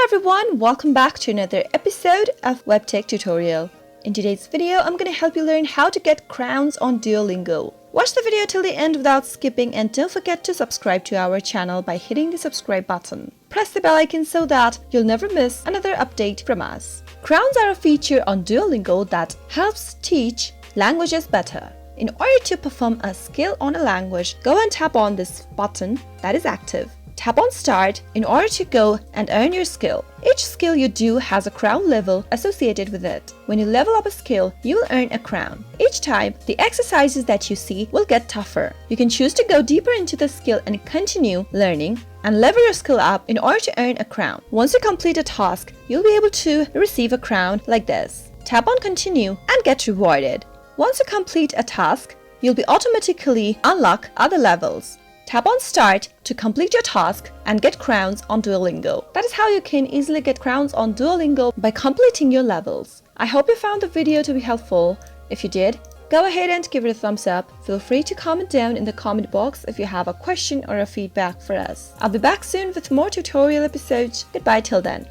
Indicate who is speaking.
Speaker 1: everyone, welcome back to another episode of WebTech Tutorial. In today's video, I'm going to help you learn how to get crowns on Duolingo. Watch the video till the end without skipping and don't forget to subscribe to our channel by hitting the subscribe button. Press the bell icon so that you'll never miss another update from us. Crowns are a feature on Duolingo that helps teach languages better. In order to perform a skill on a language, go and tap on this button that is active. Tap on Start in order to go and earn your skill. Each skill you do has a crown level associated with it. When you level up a skill, you will earn a crown. Each time, the exercises that you see will get tougher. You can choose to go deeper into the skill and continue learning and level your skill up in order to earn a crown. Once you complete a task, you'll be able to receive a crown like this. Tap on Continue and get rewarded. Once you complete a task, you'll be automatically unlock other levels. Tap on Start to complete your task and get crowns on Duolingo. That is how you can easily get crowns on Duolingo by completing your levels. I hope you found the video to be helpful. If you did, go ahead and give it a thumbs up. Feel free to comment down in the comment box if you have a question or a feedback for us. I'll be back soon with more tutorial episodes. Goodbye till then.